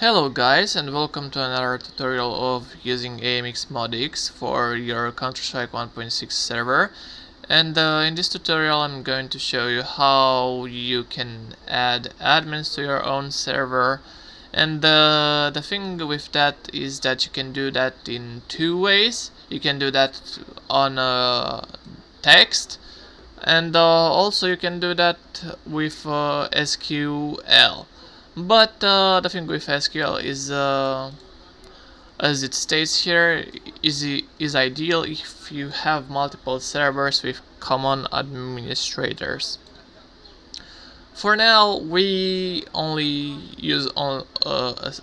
Hello guys, and welcome to another tutorial of using AMX Modix for your Counter-Strike 1.6 server. And in this tutorial I'm going to show you how you can add admins to your own server. And the thing with that is that you can do that in two ways. You can do that on text, and also you can do that with SQL. But the thing with SQL is, as it states here, is ideal if you have multiple servers with common administrators. For now, we only use a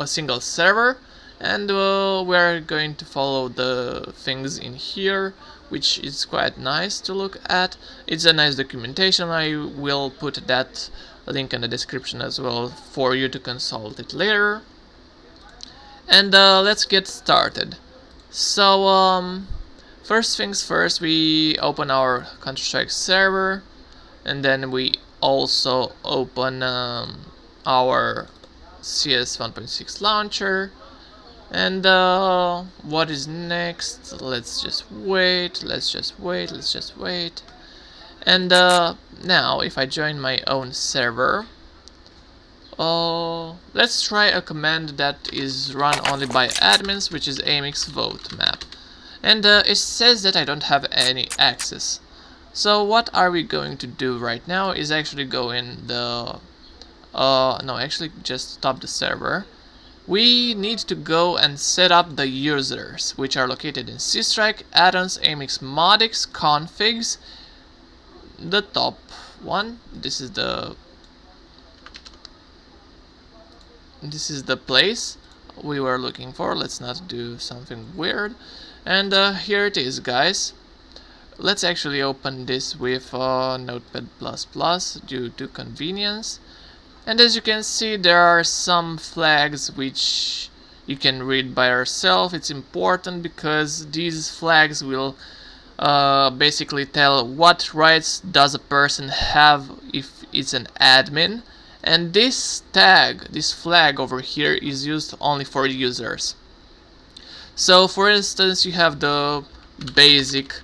single server, and we're going to follow the things in here, which is quite nice to look at. It's a nice documentation. I will put that link in the description as well for you to consult it later. And let's get started. So first things first, we open our Counter-Strike server, and then we also open our CS 1.6 launcher. And what is next? Let's just wait. And now, if I join my own server, let's try a command that is run only by admins, which is AMX vote map. And it says that I don't have any access. So what are we going to do right now is actually go in the no, actually just stop the server. We need to go and set up the users, which are located in Cstrike, add-ons, AMX Modix, configs. The top one, this is the place we were looking for. Let's not do something weird. And here it is, guys. Let's actually open this with Notepad++ due to convenience. And as you can see, there are some flags which you can read by yourself. It's important because these flags will basically tell what rights does a person have if it's an admin. And this tag, this flag over here, is used only for users. So for instance, you have the basic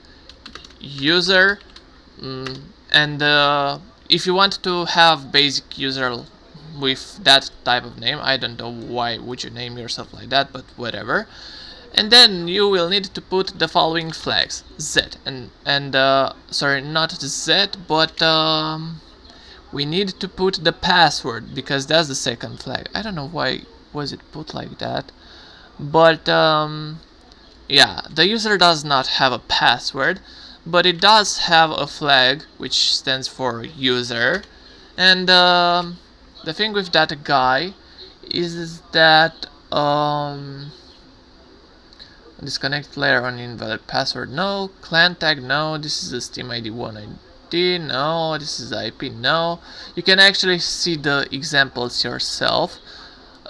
user, and if you want to have basic user with that type of name, I don't know why would you name yourself like that, but whatever. And then you will need to put the following flags: Z and sorry, not Z, but we need to put the password, because that's the second flag. I don't know why was it put like that, but yeah, the user does not have a password, but it does have a flag which stands for user. And the thing with that guy is that disconnect player on invalid password, no. Clan tag, no. This is the Steam ID 1 ID, no. This is the IP, no. You can actually see the examples yourself.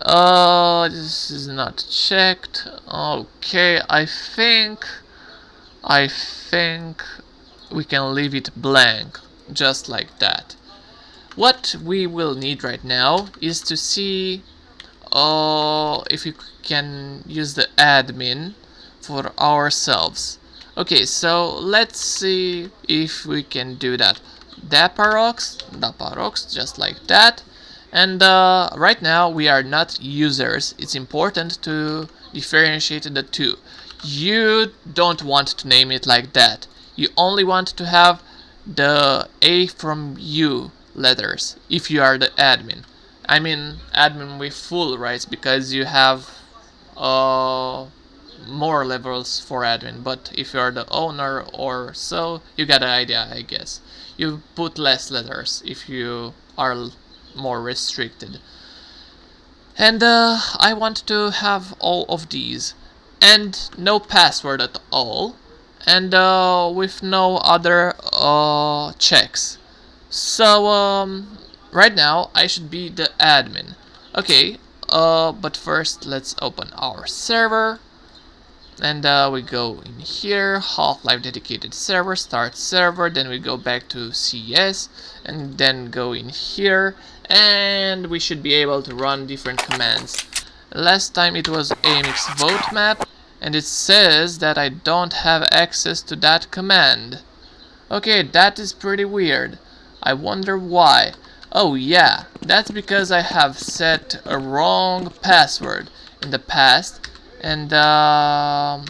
This is not checked. Okay, I think we can leave it blank, just like that. What we will need right now is to see if we can use the admin for ourselves. Okay, so let's see if we can do that. Daparox, just like that. And right now we are not users. It's important to differentiate the two. You don't want to name it like that. You only want to have the A from U letters if you are the admin. I mean admin with full rights, because you have more levels for admin, but if you are the owner or so, you got an idea, I guess. You put less letters if you are more restricted. And I want to have all of these, and no password at all, and with no other checks. So right now I should be the admin. Okay, but first let's open our server. And we go in here, Half-Life dedicated server, start server, then we go back to CS, and then go in here, and we should be able to run different commands. Last time it was AMX vote map, and it says that I don't have access to that command. Okay, that is pretty weird. I wonder why. Oh yeah, that's because I have set a wrong password in the past, and I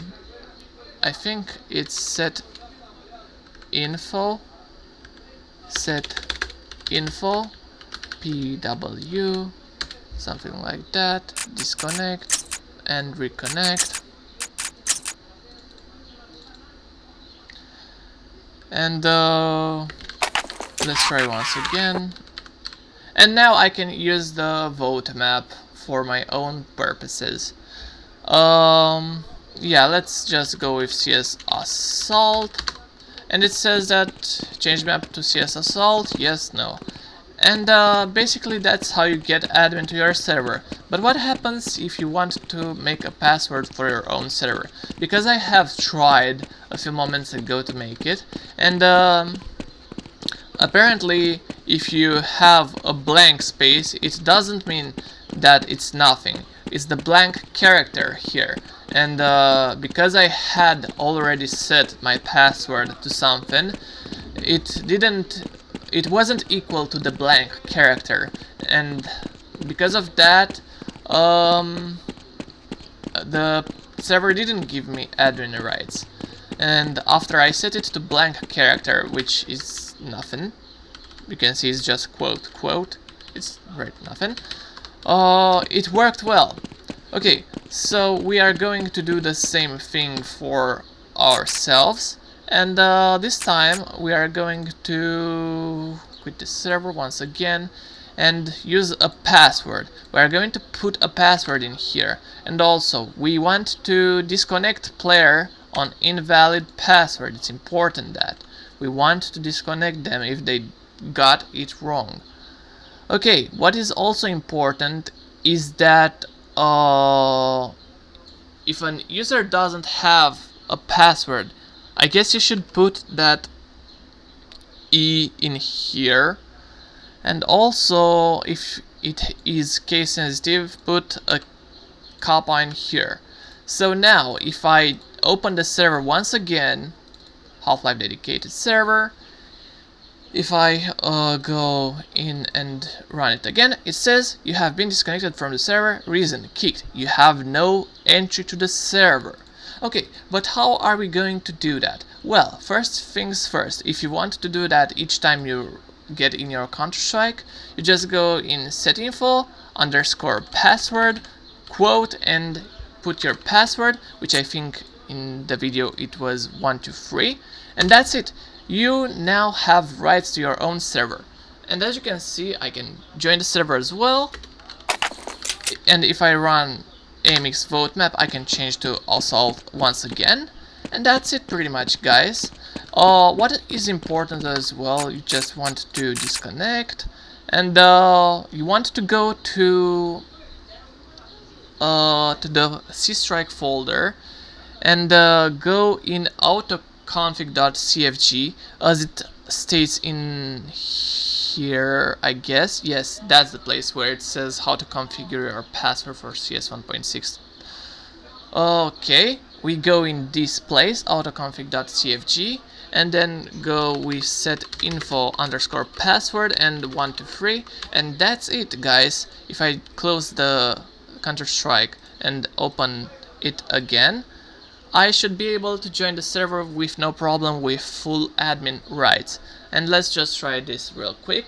think it's set info pw, something like that. Disconnect and reconnect, and let's try once again. And now I can use the vote map for my own purposes. Yeah, let's just go with CS Assault. And it says that change map to CS Assault, yes, no. And basically that's how you get admin to your server. But what happens if you want to make a password for your own server? Because I have tried a few moments ago to make it, and apparently if you have a blank space, it doesn't mean that it's nothing. It's the blank character here. And because I had already set my password to something, it wasn't equal to the blank character, and because of that the server didn't give me admin rights. And after I set it to blank character, which is nothing, you can see it's just quote, it's right nothing, it worked well. Okay, so we are going to do the same thing for ourselves, and this time we are going to quit the server once again and use a password. We are going to put a password in here, and also we want to disconnect player on invalid password. It's important that we want to disconnect them if they got it wrong. Okay, what is also important is that if an user doesn't have a password, I guess you should put that E in here, and also if it is case sensitive, put a kappa in here. So now if I open the server once again, Half-Life dedicated server, if I go in and run it again, it says you have been disconnected from the server, reason kicked, you have no entry to the server. Okay, but how are we going to do that? Well, first things first, if you want to do that each time you get in your Counter-Strike, you just go in setinfo _password quote and put your password, which I think in the video it was 123, and that's it. You now have rights to your own server. And as you can see, I can join the server as well, and if I run AMX vote map, I can change to Assault once again, and that's it pretty much, guys. What is important as well, you just want to disconnect, and you want to go to the C-Strike folder and go in autoconfig.cfg, as it states in here, I guess. Yes, that's the place where it says how to configure your password for CS 1.6. Okay, we go in this place, autoconfig.cfg, and then go with setinfo _password and 123, and that's it, guys. If I close the Counter-Strike and open it again, I should be able to join the server with no problem, with full admin rights. And let's just try this real quick.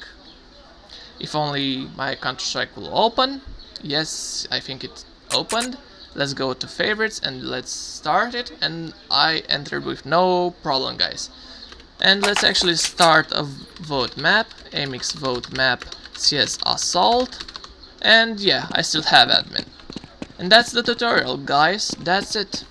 If only my Counter-Strike will open. Yes, I think it opened. Let's go to favorites and let's start it, and I entered with no problem, guys. And let's actually start a vote map, AMX vote map CS Assault, and yeah, I still have admin. And that's the tutorial, guys. That's it.